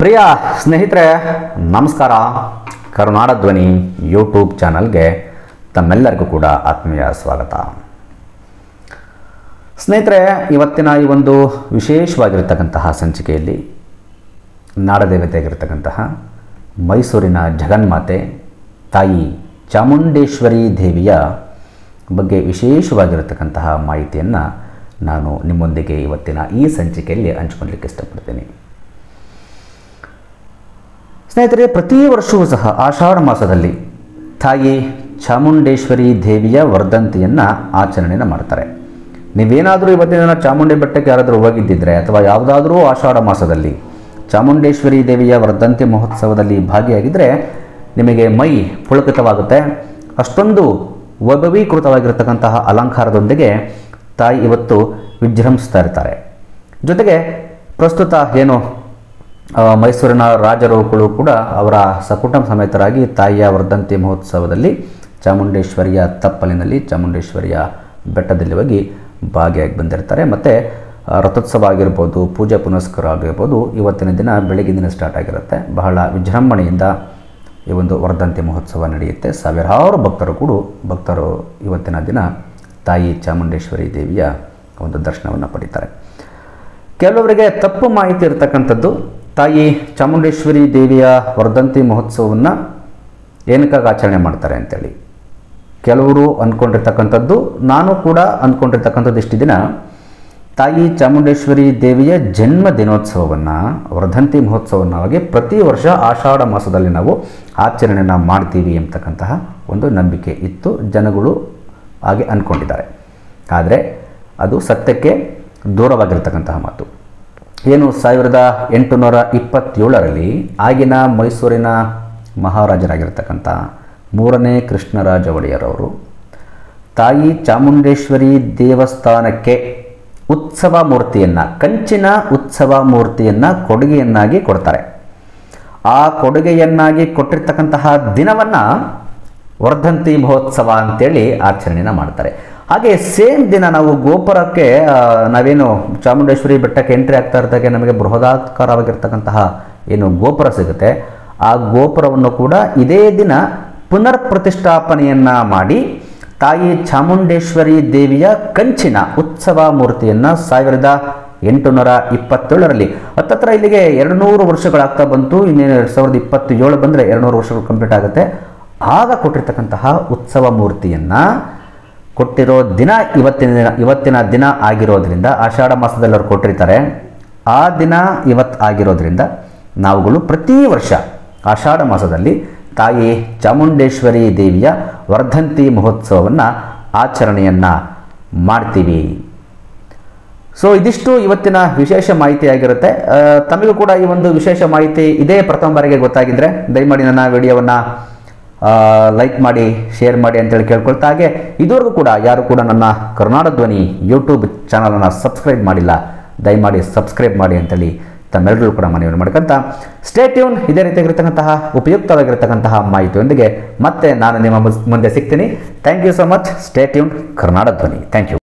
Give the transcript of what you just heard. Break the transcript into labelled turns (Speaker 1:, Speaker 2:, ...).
Speaker 1: ಪ್ರಿಯ ಸ್ನೇಹಿತರೆ ನಮಸ್ಕಾರ. ಕರುನಾಡ ಧ್ವನಿ ಯೂಟ್ಯೂಬ್ ಚಾನಲ್ಗೆ ತಮ್ಮೆಲ್ಲರಿಗೂ ಕೂಡ ಆತ್ಮೀಯ ಸ್ವಾಗತ. ಸ್ನೇಹಿತರೆ, ಇವತ್ತಿನ ಈ ಒಂದು ವಿಶೇಷವಾಗಿರತಕ್ಕಂತಹ ಸಂಚಿಕೆಯಲ್ಲಿ ನಾಡದೇವತೆಯಾಗಿರ್ತಕ್ಕಂತಹ ಮೈಸೂರಿನ ಜಗನ್ಮಾತೆ ತಾಯಿ ಚಾಮುಂಡೇಶ್ವರಿ ದೇವಿಯ ಬಗ್ಗೆ ವಿಶೇಷವಾಗಿರತಕ್ಕಂತಹ ಮಾಹಿತಿಯನ್ನು ನಾನು ನಿಮ್ಮೊಂದಿಗೆ ಇವತ್ತಿನ ಈ ಸಂಚಿಕೆಯಲ್ಲಿ ಹಂಚಿಕೊಳ್ಳಲಿಕ್ಕೆ ಇಷ್ಟಪಡ್ತೀನಿ. ಸ್ನೇಹಿತರೆ, ಪ್ರತಿ ವರ್ಷವೂ ಸಹ ಆಷಾಢ ಮಾಸದಲ್ಲಿ ತಾಯಿ ಚಾಮುಂಡೇಶ್ವರಿ ದೇವಿಯ ವರ್ಧಂತಿಯನ್ನು ಆಚರಣೆಯನ್ನು ಮಾಡ್ತಾರೆ. ನೀವೇನಾದರೂ ಇವತ್ತಿನ ದಿನ ಚಾಮುಂಡಿ ಬೆಟ್ಟಕ್ಕೆ ಯಾರಾದರೂ ಹೋಗಿದ್ದಿದ್ರೆ ಅಥವಾ ಯಾವುದಾದ್ರೂ ಆಷಾಢ ಮಾಸದಲ್ಲಿ ಚಾಮುಂಡೇಶ್ವರಿ ದೇವಿಯ ವರ್ಧಂತಿ ಮಹೋತ್ಸವದಲ್ಲಿ ಭಾಗಿಯಾಗಿದ್ದರೆ ನಿಮಗೆ ಮೈ ಪುಳಕಿತವಾಗುತ್ತೆ. ಅಷ್ಟೊಂದು ವೈಭವೀಕೃತವಾಗಿರತಕ್ಕಂತಹ ಅಲಂಕಾರದೊಂದಿಗೆ ತಾಯಿ ಇವತ್ತು ವಿಜೃಂಭಿಸ್ತಾ ಇರ್ತಾರೆ. ಜೊತೆಗೆ ಪ್ರಸ್ತುತ ಏನು ಮೈಸೂರಿನ ರಾಜರುಗಳು ಕೂಡ ಅವರ ಸಕುಟುಂಬ ಸಮೇತರಾಗಿ ತಾಯಿಯ ವರ್ಧಂತಿ ಮಹೋತ್ಸವದಲ್ಲಿ ಚಾಮುಂಡೇಶ್ವರಿಯ ತಪ್ಪಲಿನಲ್ಲಿ ಚಾಮುಂಡೇಶ್ವರಿಯ ಬೆಟ್ಟದಲ್ಲಿ ಹೋಗಿ ಭಾಗಿಯಾಗಿ ಬಂದಿರ್ತಾರೆ. ಮತ್ತು ರಥೋತ್ಸವ ಆಗಿರ್ಬೋದು, ಪೂಜೆ ಪುನಸ್ಕಾರ ಆಗಿರ್ಬೋದು, ಇವತ್ತಿನ ದಿನ ಬೆಳಗಿನ ದಿನ ಸ್ಟಾರ್ಟ್ ಆಗಿರುತ್ತೆ. ಬಹಳ ವಿಜೃಂಭಣೆಯಿಂದ ಈ ಒಂದು ವರ್ಧಂತಿ ಮಹೋತ್ಸವ ನಡೆಯುತ್ತೆ. ಸಾವಿರಾರು ಭಕ್ತರು ಇವತ್ತಿನ ದಿನ ತಾಯಿ ಚಾಮುಂಡೇಶ್ವರಿ ದೇವಿಯ ಒಂದು ದರ್ಶನವನ್ನು ಪಡೀತಾರೆ. ಕೆಲವರಿಗೆ ತಪ್ಪು ಮಾಹಿತಿ ಇರತಕ್ಕಂಥದ್ದು, ತಾಯಿ ಚಾಮುಂಡೇಶ್ವರಿ ದೇವಿಯ ವರ್ಧಂತಿ ಮಹೋತ್ಸವವನ್ನು ಏನಕ್ಕಾಗಿ ಆಚರಣೆ ಮಾಡ್ತಾರೆ ಅಂತೇಳಿ ಕೆಲವರು ಅಂದ್ಕೊಂಡಿರ್ತಕ್ಕಂಥದ್ದು, ನಾನು ಕೂಡ ಅಂದ್ಕೊಂಡಿರ್ತಕ್ಕಂಥದ್ದು ಇಷ್ಟು ದಿನ ತಾಯಿ ಚಾಮುಂಡೇಶ್ವರಿ ದೇವಿಯ ಜನ್ಮ ದಿನೋತ್ಸವವನ್ನು ವರ್ಧಂತಿ ಮಹೋತ್ಸವವಾಗಿ ಪ್ರತಿ ವರ್ಷ ಆಷಾಢ ಮಾಸದಲ್ಲಿ ನಾವು ಆಚರಣೆಯನ್ನು ಮಾಡ್ತೀವಿ ಎಂಬತಕ್ಕಂತಹ ಒಂದು ನಂಬಿಕೆ ಇತ್ತು. ಜನಗಳು ಹಾಗೆ ಅಂದ್ಕೊಂಡಿದ್ದಾರೆ. ಆದರೆ ಅದು ಸತ್ಯಕ್ಕೆ ದೂರವಾಗಿರ್ತಕ್ಕಂತಹ ಮಾತು. ಏನು 1827ರಲ್ಲಿ ಆಗಿನ ಮೈಸೂರಿನ ಮಹಾರಾಜರಾಗಿರ್ತಕ್ಕಂಥ 3ನೇ ಕೃಷ್ಣರಾಜ ಒಡೆಯರವರು ತಾಯಿ ಚಾಮುಂಡೇಶ್ವರಿ ದೇವಸ್ಥಾನಕ್ಕೆ ಉತ್ಸವ ಮೂರ್ತಿಯನ್ನು, ಕಂಚಿನ ಉತ್ಸವ ಮೂರ್ತಿಯನ್ನು ಕೊಡುಗೆಯನ್ನಾಗಿ ಕೊಡ್ತಾರೆ. ಆ ಕೊಡುಗೆಯನ್ನಾಗಿ ಕೊಟ್ಟಿರ್ತಕ್ಕಂತಹ ದಿನವನ್ನು ವರ್ಧಂತಿ ಮಹೋತ್ಸವ ಅಂತೇಳಿ ಆಚರಣೆಯನ್ನು ಮಾಡ್ತಾರೆ. ಹಾಗೆ ಸೇಮ್ ದಿನ ನಾವು ಗೋಪುರಕ್ಕೆ ನಾವೇನು ಚಾಮುಂಡೇಶ್ವರಿ ಬೆಟ್ಟಕ್ಕೆ ಎಂಟ್ರಿ ಆಗ್ತಾ ಇರ್ತಾಗೆ ನಮಗೆ ಬೃಹದಾಕಾರವಾಗಿರ್ತಕ್ಕಂತಹ ಏನು ಗೋಪುರ ಸಿಗುತ್ತೆ, ಆ ಗೋಪುರವನ್ನು ಕೂಡ ಇದೇ ದಿನ ಪುನರ್ ಪ್ರತಿಷ್ಠಾಪನೆಯನ್ನು ಮಾಡಿ ತಾಯಿ ಚಾಮುಂಡೇಶ್ವರಿ ದೇವಿಯ ಕಂಚಿನ ಉತ್ಸವ ಮೂರ್ತಿಯನ್ನು 1827ರಲ್ಲಿ ಹತ್ತತ್ರ ಇಲ್ಲಿಗೆ 200 ವರ್ಷಗಳಾಗ್ತಾ ಬಂತು. ಇನ್ನೇನು 2027 ಬಂದರೆ 200 ವರ್ಷಗಳು ಕಂಪ್ಲೀಟ್ ಆಗುತ್ತೆ. ಆಗ ಕೊಟ್ಟಿರ್ತಕ್ಕಂತಹ ಉತ್ಸವ ಮೂರ್ತಿಯನ್ನು ಕೊಟ್ಟಿರೋ ದಿನ ಇವತ್ತಿನ ದಿನ ಆಗಿರೋದ್ರಿಂದ, ಆಷಾಢ ಮಾಸದಲ್ಲಿ ಅವ್ರು ಕೊಟ್ಟಿರ್ತಾರೆ, ಆ ದಿನ ಇವತ್ತು ಆಗಿರೋದ್ರಿಂದ ನಾವುಗಳು ಪ್ರತಿ ವರ್ಷ ಆಷಾಢ ಮಾಸದಲ್ಲಿ ತಾಯಿ ಚಾಮುಂಡೇಶ್ವರಿ ದೇವಿಯ ವರ್ಧಂತಿ ಮಹೋತ್ಸವವನ್ನು ಆಚರಣೆಯನ್ನು ಮಾಡ್ತೀವಿ. ಸೊ ಇದಿಷ್ಟು ಇವತ್ತಿನ ವಿಶೇಷ ಮಾಹಿತಿಯಾಗಿರುತ್ತೆ. ತಮಗೂ ಕೂಡ ಈ ಒಂದು ವಿಶೇಷ ಮಾಹಿತಿ ಇದೇ ಪ್ರಥಮ ಬಾರಿಗೆ ಗೊತ್ತಾಗಿದ್ದರೆ ದಯಮಾಡಿ ನನ್ನ ವಿಡಿಯೋವನ್ನು ಲೈಕ್ ಮಾಡಿ, ಶೇರ್ ಮಾಡಿ ಅಂತೇಳಿ ಕೇಳ್ಕೊಳ್ತಾ, ಹಾಗೆ ಇದುವರೆಗೂ ಕೂಡ ಯಾರು ಕೂಡ ನನ್ನ ಕರುನಾಡ ಧ್ವನಿ ಯೂಟ್ಯೂಬ್ ಚಾನಲನ್ನು ಸಬ್ಸ್ಕ್ರೈಬ್ ಮಾಡಿಲ್ಲ, ದಯಮಾಡಿ ಸಬ್ಸ್ಕ್ರೈಬ್ ಮಾಡಿ ಅಂತೇಳಿ ತಮ್ಮೆಲ್ಲರೂ ಕೂಡ ಮನವಿಯನ್ನು ಮಾಡ್ಕೊಂತ ಸ್ಟೇ ಟ್ಯೂನ್. ಇದೇ ರೀತಿಯಾಗಿರ್ತಕ್ಕಂತಹ ಉಪಯುಕ್ತವಾಗಿರ್ತಕ್ಕಂತಹ ಮಾಹಿತಿಯೊಂದಿಗೆ ಮತ್ತೆ ನಾನು ನಿಮ್ಮ ಮುಂದೆ ಸಿಗ್ತೀನಿ. Thank you so much. Stay tune Karunada Dhwani. Thank you.